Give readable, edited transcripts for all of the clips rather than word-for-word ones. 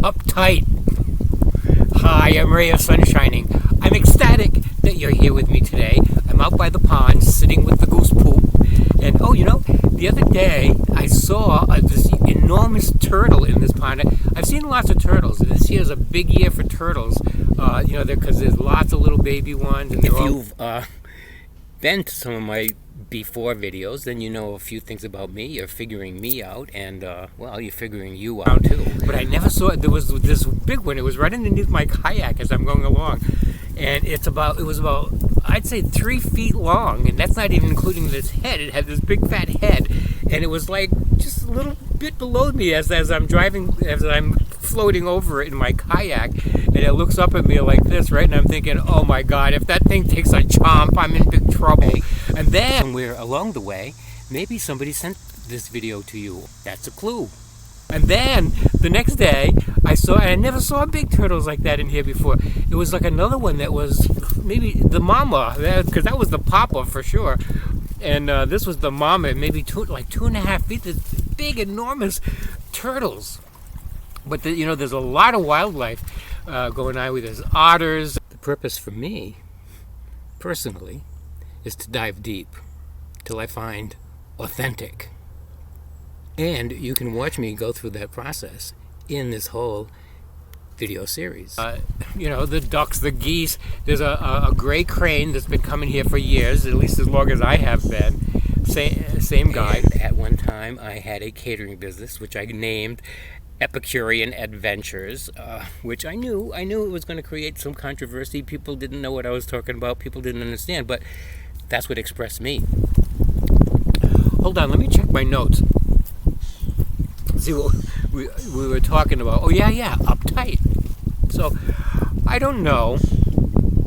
Up-TigHT. Hi, I'm Ray of Sunshining. I'm ecstatic that you're here with me today. I'm out by the pond, sitting with the goose poop. And oh, you know, the other day I saw this enormous turtle in this pond. I've seen lots of turtles. This year's a big year for turtles. You know, because there's lots of little baby ones. And if you've been to some of my before videos, then you know a few things about me. You're figuring me out, and well, you're figuring you out too. But I never saw it. There was this big one. It was right underneath my kayak as I'm going along, and it was about I'd say 3 feet long, and that's not even including this head. It had this big fat head, and it was like just a little bit below me as I'm driving, as I'm floating over it in my kayak, and it looks up at me like this, right? And I'm thinking, oh my God, if that thing takes a chomp, I'm in big trouble. And then somewhere along the way, maybe somebody sent this video to you. That's a clue. And then the next day, and I never saw big turtles like that in here before. It was like another one that was maybe the mama, because that was the papa for sure. And this was the mama, maybe like 2.5 feet. This big, enormous turtles. But you know, there's a lot of wildlife going on with this. Otters. The purpose for me, personally, is to dive deep till I find authentic. And you can watch me go through that process in this whole video series. You know, the ducks, the geese. There's a gray crane that's been coming here for years, at least as long as I have been. Same guy. And at one time, I had a catering business, which I named Epicurean Adventures, which I knew it was going to create some controversy. People didn't know what I was talking about. People didn't understand, but that's what expressed me. Hold on, let me check my notes. See what we were talking about. Oh yeah, Up-TigHT. So I don't know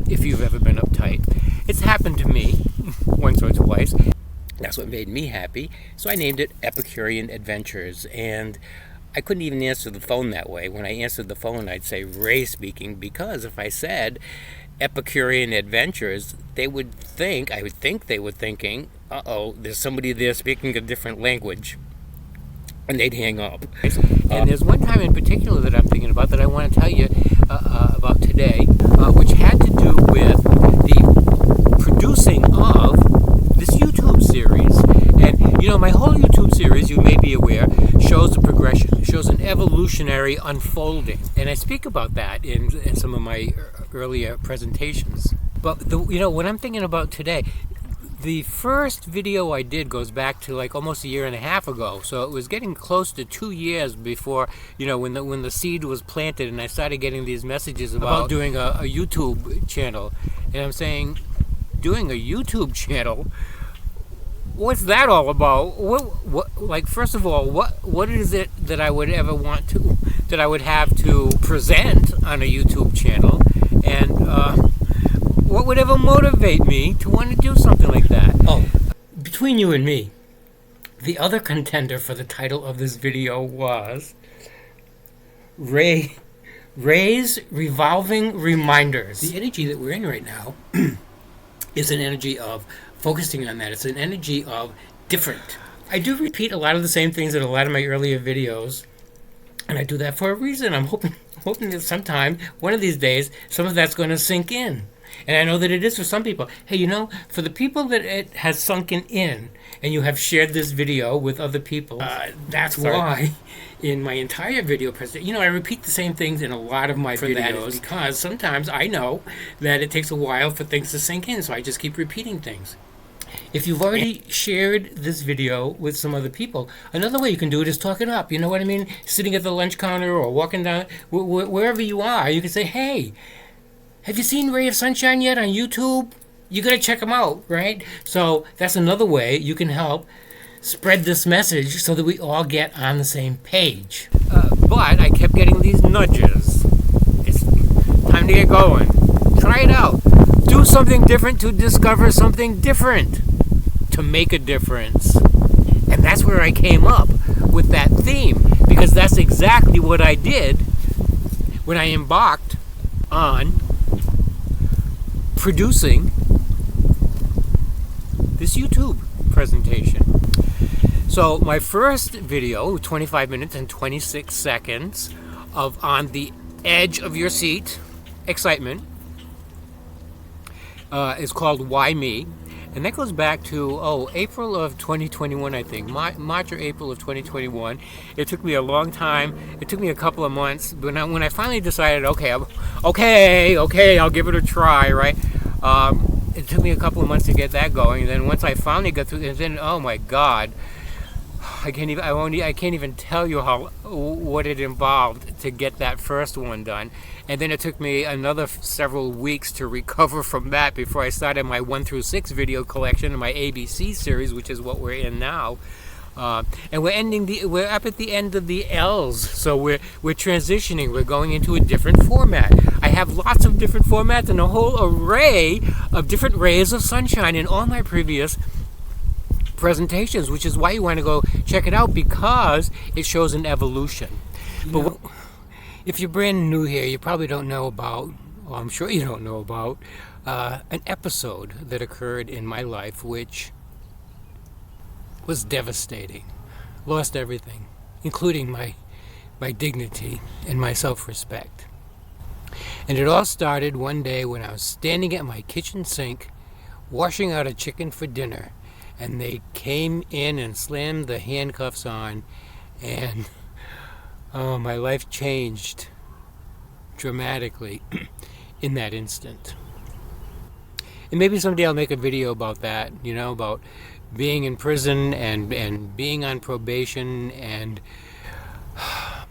if you've ever been uptight. It's happened to me once or twice. That's what made me happy. So I named it Epicurean Adventures, and I couldn't even answer the phone that way. When I answered the phone, I'd say Ray speaking, because if I said Epicurean Adventures, I would think they were thinking, uh-oh, there's somebody there speaking a different language, and they'd hang up. And there's one time in particular that I'm thinking about that I want to tell you about today, which had to do with the producing of this YouTube series. And you know, my whole YouTube series, you may be aware, shows a progression, shows an evolutionary unfolding, and I speak about that in some of my earlier presentations. But you know, what I'm thinking about today, the first video I did goes back to like almost 1.5 years ago, so it was getting close to 2 years before, you know, when the seed was planted, and I started getting these messages about doing a YouTube channel. And I'm saying, doing a YouTube channel? What's that all about? What like, first of all, what is it that I would ever want to, that I would have to present on a YouTube channel? And what would ever motivate me to want to do something like that? Oh, between you and me, the other contender for the title of this video was Ray's Revolving Reminders. The energy that we're in right now is an energy of focusing on that. It's an energy of different. I do repeat a lot of the same things in a lot of my earlier videos, and I do that for a reason. I'm hoping that sometime, one of these days, some of that's going to sink in. And I know that it is for some people. Hey, you know, for the people that it has sunken in, and you have shared this video with other people, that's why in my entire video presentation, you know, I repeat the same things in a lot of my videos, because sometimes I know that it takes a while for things to sink in, so I just keep repeating things. If you've already shared this video with some other people, another way you can do it is talk it up. You know what I mean? Sitting at the lunch counter or walking down, wherever you are, you can say, hey, have you seen Ray of Sunshine yet on YouTube? You gotta check him out, right? So that's another way you can help spread this message so that we all get on the same page. But I kept getting these nudges. It's time to get going. Try it out. Do something different to discover something different, to make a difference. And that's where I came up with that theme, because that's exactly what I did when I embarked on producing this YouTube presentation. So my first video, 25 minutes and 26 seconds, of on the edge of your seat excitement is called Why Me? And that goes back to, April of 2021, I think. March or April of 2021. It took me a long time. It took me a couple of months. But when I finally decided, okay, I'll give it a try, right? It took me a couple of months to get that going. And then once I finally got through, and then, oh my God, I can't even tell you what it involved to get that first one done. And then it took me another several weeks to recover from that before I started my 1 through 6 video collection and my ABC series, which is what we're in now. And we're up at the end of the L's, so we're transitioning. We're going into a different format. I have lots of different formats and a whole array of different rays of sunshine in all my previous presentations, which is why you want to go check it out, because it shows an evolution. But if you're brand new here, you probably don't know about, or I'm sure you don't know about, an episode that occurred in my life which was devastating. Lost everything, including my dignity and my self-respect. And it all started one day when I was standing at my kitchen sink washing out a chicken for dinner, and they came in and slammed the handcuffs on, and my life changed dramatically in that instant. And maybe someday I'll make a video about that, about being in prison and being on probation and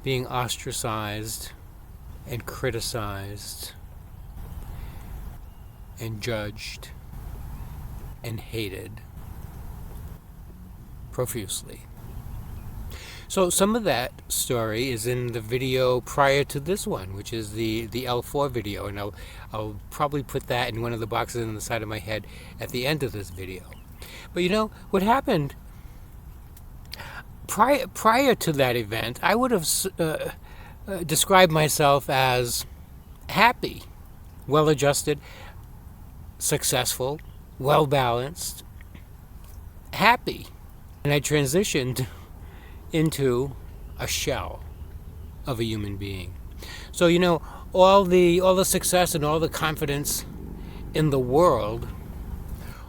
being ostracized and criticized and judged and hated profusely. So some of that story is in the video prior to this one, which is the L4 video, and I'll probably put that in one of the boxes on the side of my head at the end of this video. But what happened prior to that event, I would have described myself as happy, well-adjusted, successful, well-balanced, happy. And I transitioned into a shell of a human being. So all the success and all the confidence in the world,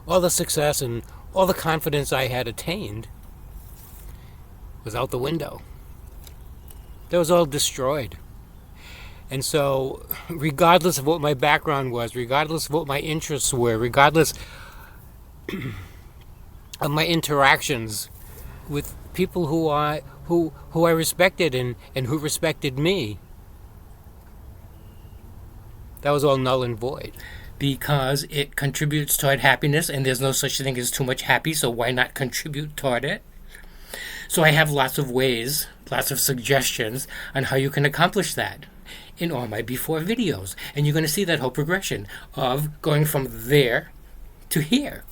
all the success and all the confidence I had attained was out the window. That was all destroyed. And so regardless of what my background was, regardless of what my interests were, regardless of my interactions with people who I respected and who respected me, that was all null and void, because it contributes toward happiness, and there's no such thing as too much happy, so why not contribute toward it? So I have lots of ways, lots of suggestions on how you can accomplish that in all my before videos, and you're going to see that whole progression of going from there to here.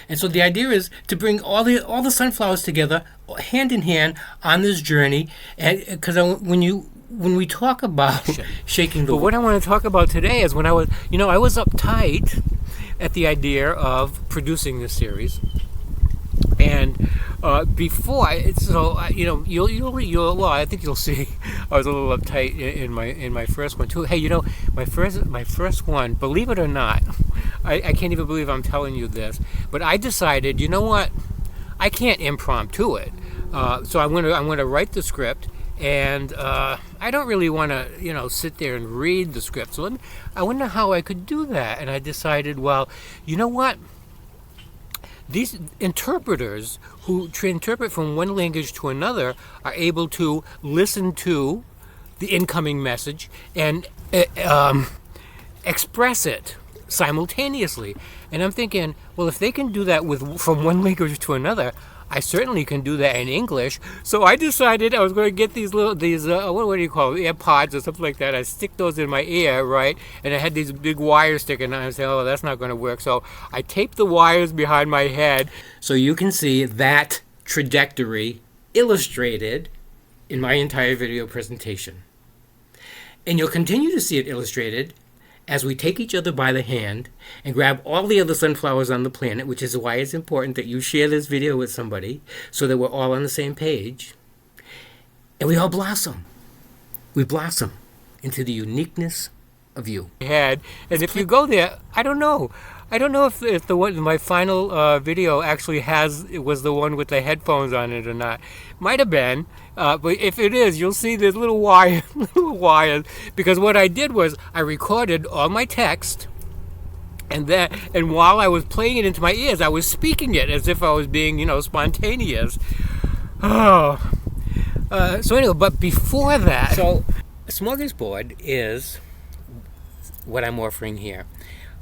And so the idea is to bring all the sunflowers together, hand in hand, on this journey. And because when we talk about shaking the, but what I want to talk about today is when I was uptight at the idea of producing this series, and before, I think you'll see I was a little uptight in my first one too. Hey, my first one, believe it or not, I can't even believe I'm telling you this, but I decided, you know what, I can't impromptu it. So I'm going to write the script, and I don't really want to, sit there and read the script. So I wonder how I could do that, and I decided, well, you know what? These interpreters who interpret from one language to another are able to listen to the incoming message and express it simultaneously. And I'm thinking, well, if they can do that from one language to another, I certainly can do that in English. So I decided I was going to get these what do you call it, AirPods or something like that. I stick those in my ear, right? And I had these big wires sticking out. I said, oh, that's not going to work. So I taped the wires behind my head, so you can see that trajectory illustrated in my entire video presentation. And you'll continue to see it illustrated as we take each other by the hand and grab all the other sunflowers on the planet, which is why it's important that you share this video with somebody so that we're all on the same page, and we all blossom. we blossom into the uniqueness of you. And if you go there, I don't know if the one my final video actually was the one with the headphones on it or not. Might have been, but if it is, you'll see this little wires. Because what I did was I recorded all my text, and while I was playing it into my ears, I was speaking it as if I was being, spontaneous. So anyway, but before that, so a smorgasbord is what I'm offering here.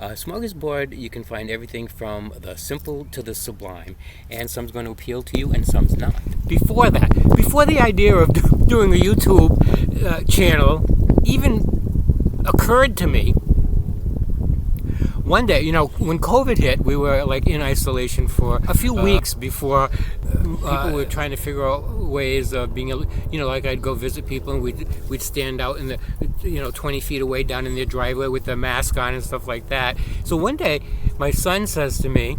Smorgasbord, you can find everything from the simple to the sublime, and some's going to appeal to you and some's not. Before the idea of doing a YouTube channel even occurred to me, one day, when COVID hit, we were like in isolation for a few weeks before people were trying to figure out ways of being, like I'd go visit people and we'd stand out in the, 20 feet away down in their driveway with the mask on and stuff like that. So one day, my son says to me,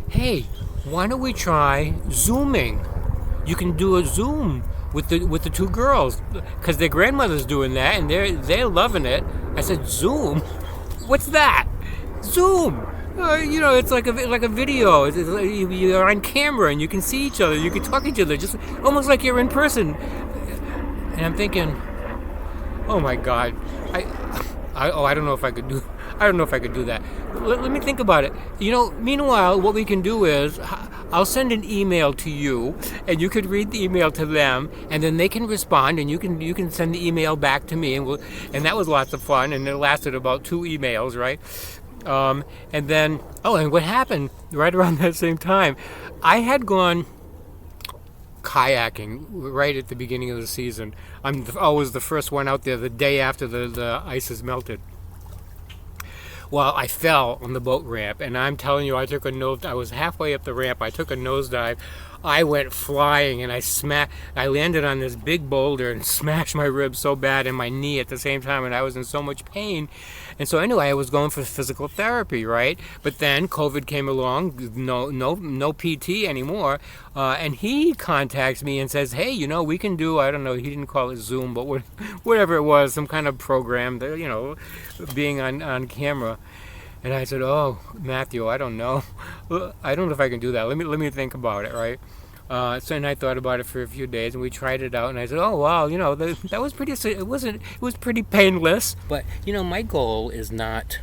"Hey, why don't we try Zooming? You can do a Zoom with the two girls, because their grandmother's doing that and they're loving it." I said, "Zoom? What's that?" Zoom. It's like a video. You're on camera and you can see each other. You can talk to each other, just almost like you're in person. And I'm thinking, oh my God, I don't know if I could do. I don't know if I could do that. Let me think about it. Meanwhile, what we can do is I'll send an email to you, and you could read the email to them, and then they can respond, and you can send the email back to me, and that was lots of fun, and it lasted about 2 emails, right? And then, and what happened right around that same time, I had gone kayaking right at the beginning of the season. I'm always the first one out there the day after the ice is melted. Well, I fell on the boat ramp, and I'm telling you, I was halfway up the ramp, I took a nosedive, I went flying, and I landed on this big boulder and smashed my ribs so bad and my knee at the same time, and I was in so much pain. And so anyway, I was going for physical therapy, right? But then COVID came along, no PT anymore, and he contacts me and says, "Hey, we can do," I don't know, he didn't call it Zoom, but whatever it was, some kind of program that, being on camera. And I said, "Oh, Matthew, I don't know. I don't know if I can do that. Let me think about it," right? So and I thought about it for a few days, and we tried it out. And I said, "Oh, wow, that was pretty. It was pretty painless." But my goal is not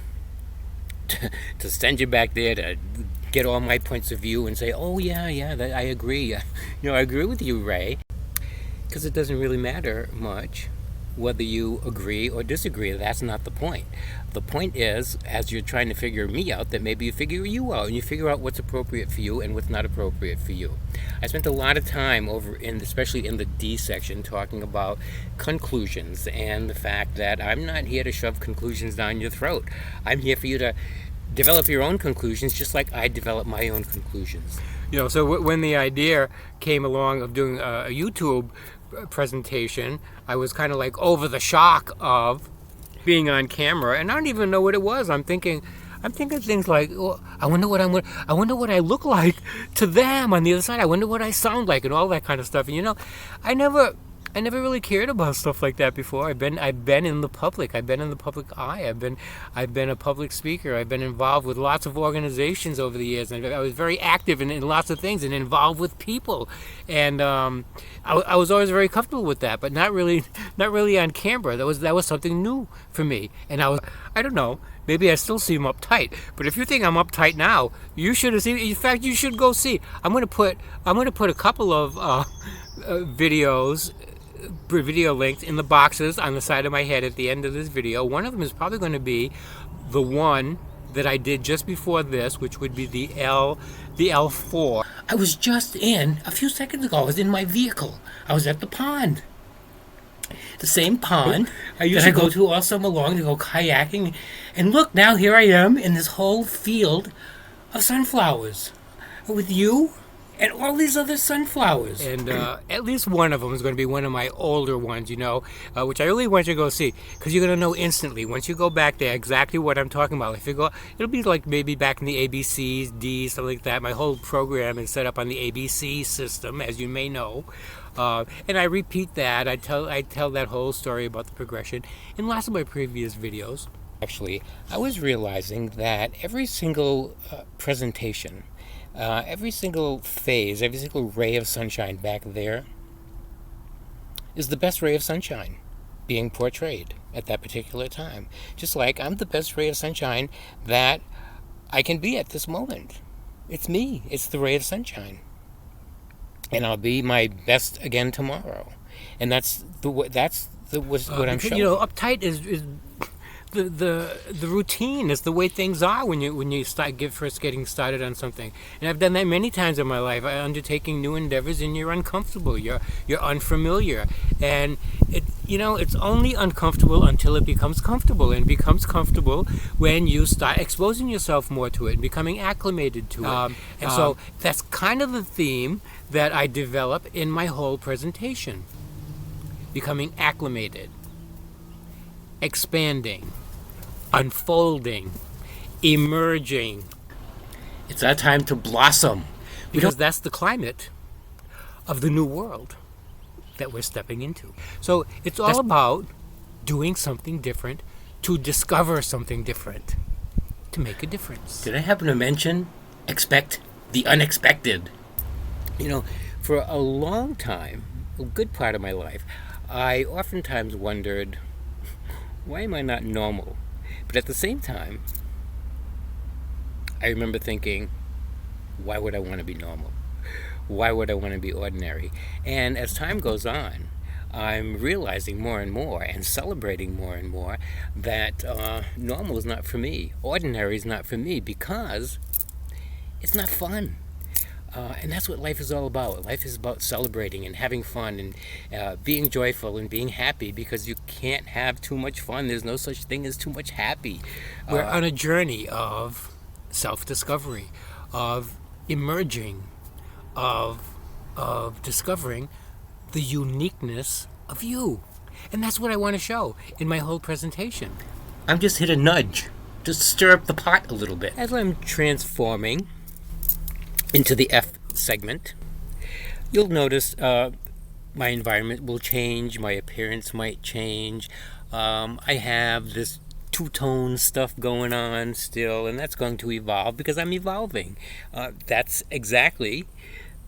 to send you back there to get all my points of view and say, "Oh, yeah, I agree. I agree with you, Ray," because it doesn't really matter much whether you agree or disagree. That's not the point. The point is, as you're trying to figure me out, that maybe you figure you out, and you figure out what's appropriate for you and what's not appropriate for you. I spent a lot of time especially in the D section, talking about conclusions and the fact that I'm not here to shove conclusions down your throat. I'm here for you to develop your own conclusions, just like I develop my own conclusions. So when the idea came along of doing a YouTube presentation, I was kind of like over the shock of being on camera, and I don't even know what it was. I'm thinking things like, well, I wonder what I look like to them on the other side. I wonder what I sound like, and all that kind of stuff. And I never really cared about stuff like that before. I've been in the public. I've been in the public eye. I've been a public speaker. I've been involved with lots of organizations over the years, and I was very active in lots of things and involved with people. And I was always very comfortable with that, but not really on camera. That was something new for me. And I don't know. Maybe I still seem uptight, but if you think I'm uptight now, you should have seen. In fact, you should go see. I'm going to put a couple of video links in the boxes on the side of my head at the end of this video. One of them is probably going to be the one that I did just before this, which would be the L4. I was just a few seconds ago, I was in my vehicle. I was at the pond. The same pond that I go to all summer long to go kayaking. And look, now here I am in this whole field of sunflowers with you and all these other sunflowers. And at least one of them is going to be one of my older ones, which I really want you to go see, because you're going to know instantly once you go back there exactly what I'm talking about. If you go, it'll be like maybe back in the ABCs, D, something like that. My whole program is set up on the ABC system, as you may know. And I repeat that. I tell that whole story about the progression in lots of my previous videos. Actually, I was realizing that every single presentation, every single phase, every single ray of sunshine back there is the best ray of sunshine being portrayed at that particular time. Just like I'm the best ray of sunshine that I can be at this moment. It's me. It's the ray of sunshine. And I'll be my best again tomorrow. And that's what I'm showing. You know, Up-TigHT is the routine. Is the way things are when you first getting started on something. And I've done that many times in my life. Undertaking new endeavors, and you're uncomfortable. You're unfamiliar, and it's only uncomfortable until it becomes comfortable, and it becomes comfortable when you start exposing yourself more to it and becoming acclimated to it. So that's kind of the theme that I develop in my whole presentation. Becoming acclimated, expanding, unfolding, emerging. It's our time to blossom, because that's the climate of the new world that we're stepping into. So it's all about doing something different, to discover something different, to make a difference. Did I happen to mention expect the unexpected? For a long time, a good part of my life, I oftentimes wondered, why am I not normal? But at the same time, I remember thinking, why would I want to be normal? Why would I want to be ordinary? And as time goes on, I'm realizing more and more and celebrating more and more that normal is not for me. Ordinary is not for me, because it's not fun. And that's what life is all about. Life is about celebrating and having fun and being joyful and being happy, because you can't have too much fun. There's no such thing as too much happy. We're on a journey of self-discovery, of emerging, of discovering the uniqueness of you. And that's what I want to show in my whole presentation. I'm just hit a nudge, just stir up the pot a little bit. As I'm transforming into the F segment, you'll notice my environment will change, my appearance might change. I have this two-tone stuff going on still, and that's going to evolve because I'm evolving. That's exactly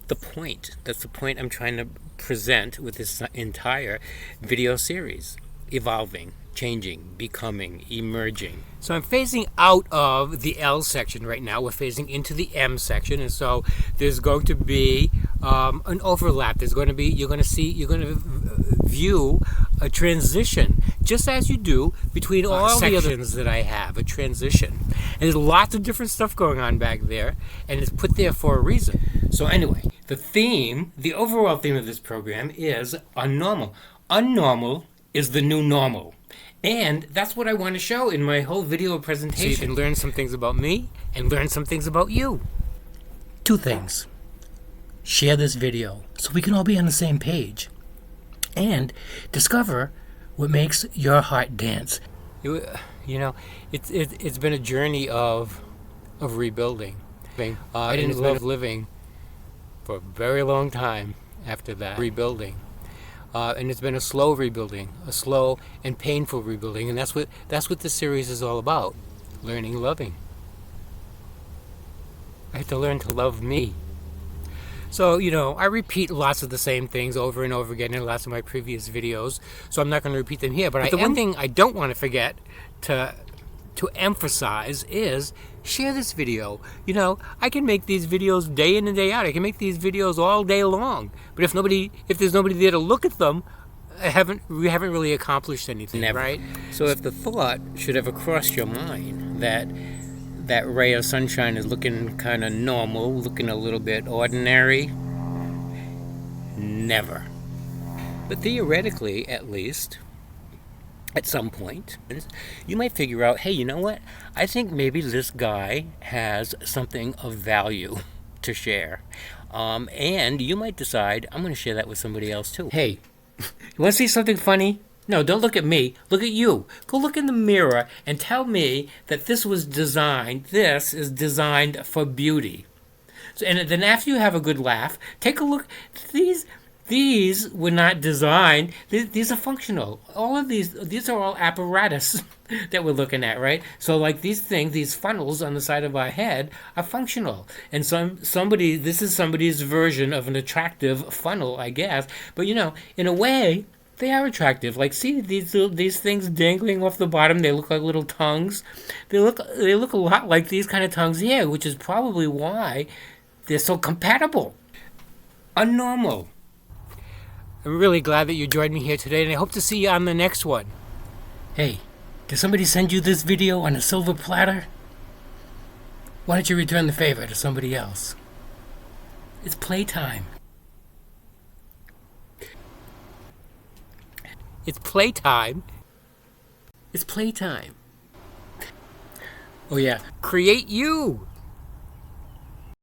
the point. That's the point I'm trying to present with this entire video series. Evolving, changing, becoming, emerging. So I'm phasing out of the L section right now. We're phasing into the M section, and so there's going to be an overlap. You're going to view a transition, just as you do between all the sections that I have. A transition, and there's lots of different stuff going on back there, and it's put there for a reason. So anyway, the overall theme of this program is unnormal. Unnormal is the new normal. And that's what I want to show in my whole video presentation. So you can learn some things about me and learn some things about you. 2 things. Share this video so we can all be on the same page. And discover what makes your heart dance. It's been a journey of rebuilding. I didn't love living for a very long time after that. Rebuilding. And it's been a slow rebuilding, a slow and painful rebuilding, and that's what this series is all about. Learning, loving. I have to learn to love me. So, I repeat lots of the same things over and over again in lots of my previous videos, so I'm not going to repeat them here. But the one thing I don't want to forget to emphasize is share this video. I can make these videos day in and day out. I can make these videos all day long. But if there's nobody there to look at them, we haven't really accomplished anything. Never. Right? So if the thought should ever cross your mind that ray of sunshine is looking kind of normal, looking a little bit ordinary, never. But theoretically, at least, at some point, you might figure out, hey, you know what? I think maybe this guy has something of value to share. And you might decide, I'm going to share that with somebody else too. Hey, you want to see something funny? No, don't look at me. Look at you. Go look in the mirror and tell me that this is designed for beauty. So, and then after you have a good laugh, take a look. These were not designed. These are functional. All of these are all apparatus that we're looking at, right? So like these things, these funnels on the side of our head are functional. And this is somebody's version of an attractive funnel, I guess. But in a way, they are attractive. Like, see these things dangling off the bottom. They look like little tongues. They look a lot like these kind of tongues here, which is probably why they're so compatible. Unnormal. I'm really glad that you joined me here today, and I hope to see you on the next one. Hey, did somebody send you this video on a silver platter? Why don't you return the favor to somebody else? It's playtime. It's playtime. It's playtime. Oh yeah. Create you!